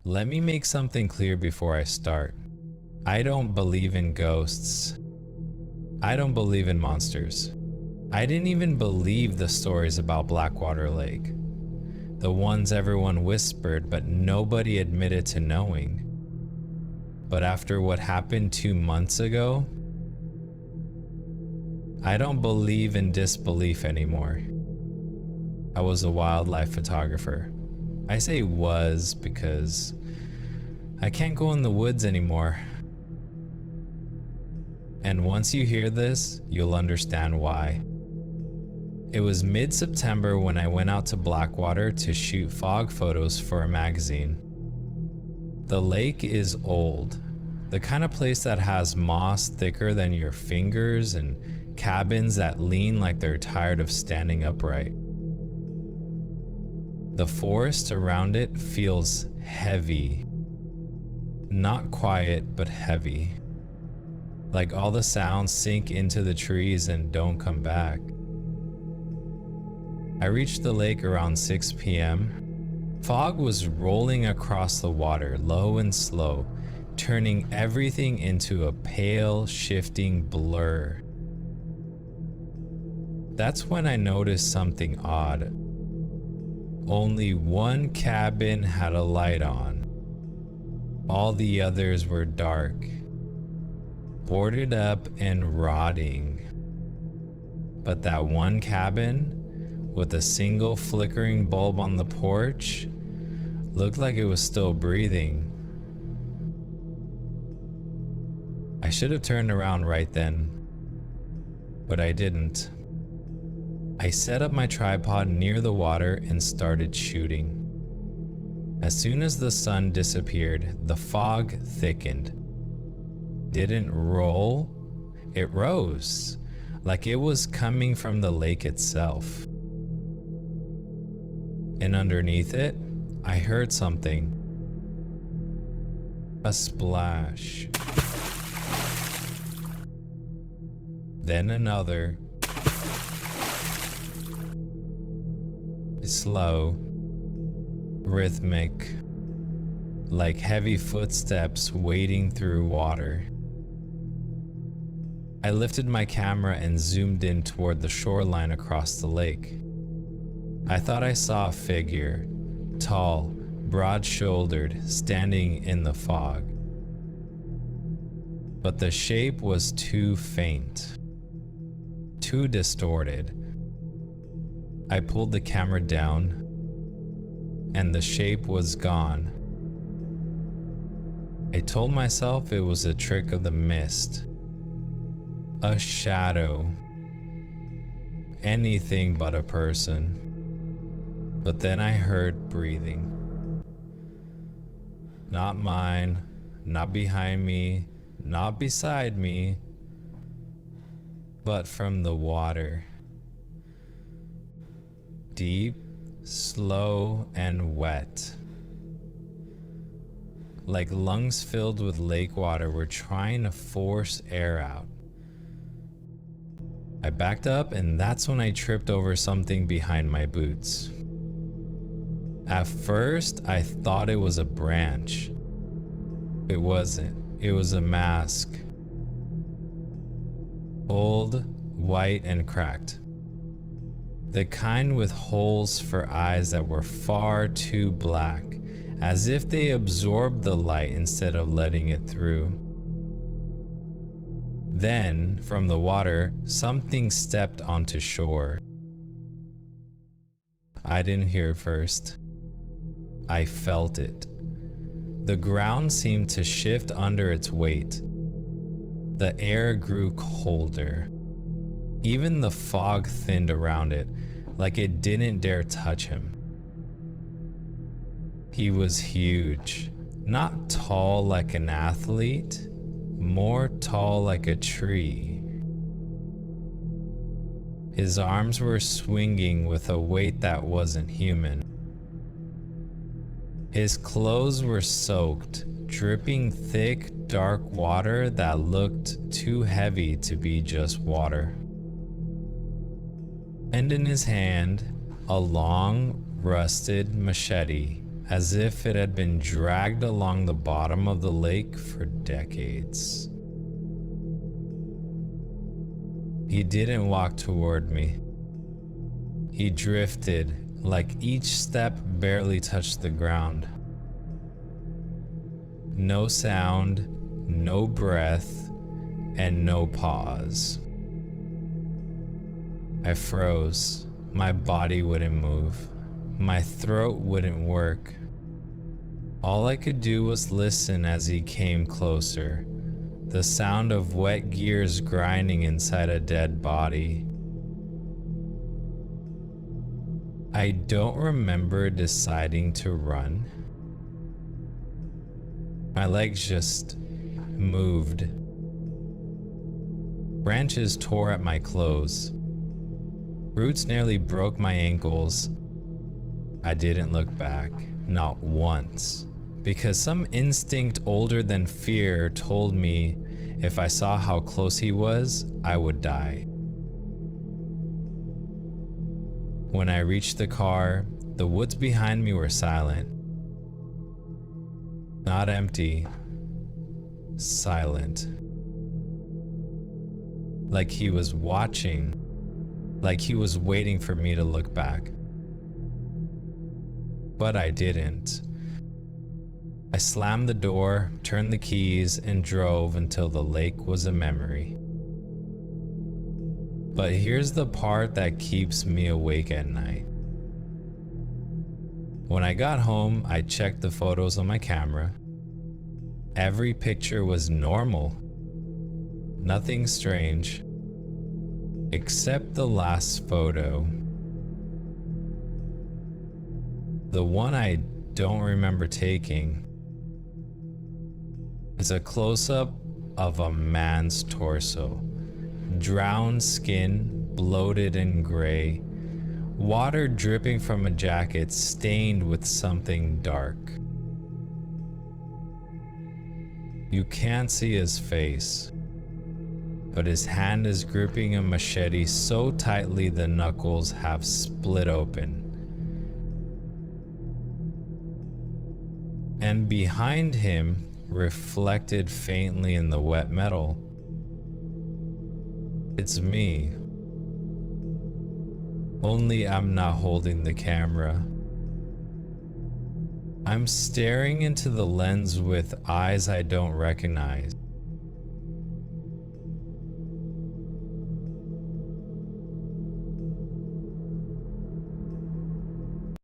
Let me make something clear before I start. I don't believe in ghosts. I don't believe in monsters. I didn't even believe the stories about Blackwater Lake. The ones everyone whispered but nobody admitted to knowing. But after what happened 2 months ago, I don't believe in disbelief anymore. I was a wildlife photographer. I say was because I can't go in the woods anymore. And once you hear this, you'll understand why. It was mid-September when I went out to Blackwater to shoot fog photos for a magazine. The lake is old, the kind of place that has moss thicker than your fingers and cabins that lean like they're tired of standing upright. The forest around it feels heavy. Not quiet, but heavy. Like all the sounds sink into the trees and don't come back. I reached the lake around 6 p.m. Fog was rolling across the water, low and slow, turning everything into a pale, shifting blur. That's when I noticed something odd. Only one cabin had a light on. All the others were dark, boarded up and rotting. But that one cabin, with a single flickering bulb on the porch, looked like it was still breathing. I should have turned around right then, but I didn't. I set up my tripod near the water and started shooting. As soon as the sun disappeared, the fog thickened. Didn't roll, it rose, like it was coming from the lake itself. And underneath it, I heard something. A splash. Then another. Slow, rhythmic, like heavy footsteps wading through water. I lifted my camera and zoomed in toward the shoreline across the lake. I thought I saw a figure, tall, broad-shouldered, standing in the fog. But the shape was too faint, too distorted. I pulled the camera down, and the shape was gone. I told myself it was a trick of the mist, a shadow, anything but a person. But then I heard breathing. Not mine, not behind me, not beside me, but from the water. Deep, slow, and wet. Like lungs filled with lake water were trying to force air out. I backed up, and that's when I tripped over something behind my boots. At first, I thought it was a branch. It wasn't. It was a mask. Old, white, and cracked. The kind with holes for eyes that were far too black, as if they absorbed the light instead of letting it through. Then, from the water, something stepped onto shore. I didn't hear it first. I felt it. The ground seemed to shift under its weight. The air grew colder. Even the fog thinned around it, like it didn't dare touch him. He was huge, not tall like an athlete, more tall like a tree. His arms were swinging with a weight that wasn't human. His clothes were soaked, dripping thick, dark water that looked too heavy to be just water. And in his hand, a long, rusted machete as if it had been dragged along the bottom of the lake for decades. He didn't walk toward me. He drifted, like each step barely touched the ground. No sound, no breath, and no pause. I froze. My body wouldn't move. My throat wouldn't work. All I could do was listen as he came closer. The sound of wet gears grinding inside a dead body. I don't remember deciding to run. My legs just moved. Branches tore at my clothes. Roots nearly broke my ankles. I didn't look back, not once, because some instinct older than fear told me if I saw how close he was, I would die. When I reached the car, the woods behind me were silent. Not empty, silent. Like he was watching, like he was waiting for me to look back. But I didn't. I slammed the door, turned the keys, and drove until the lake was a memory. But here's the part that keeps me awake at night. When I got home, I checked the photos on my camera. Every picture was normal. Nothing strange. Except the last photo. The one I don't remember taking is a close-up of a man's torso. Drowned skin, bloated and gray. Water dripping from a jacket stained with something dark. You can't see his face, but his hand is gripping a machete so tightly the knuckles have split open. And behind him, reflected faintly in the wet metal, it's me. Only I'm not holding the camera. I'm staring into the lens with eyes I don't recognize.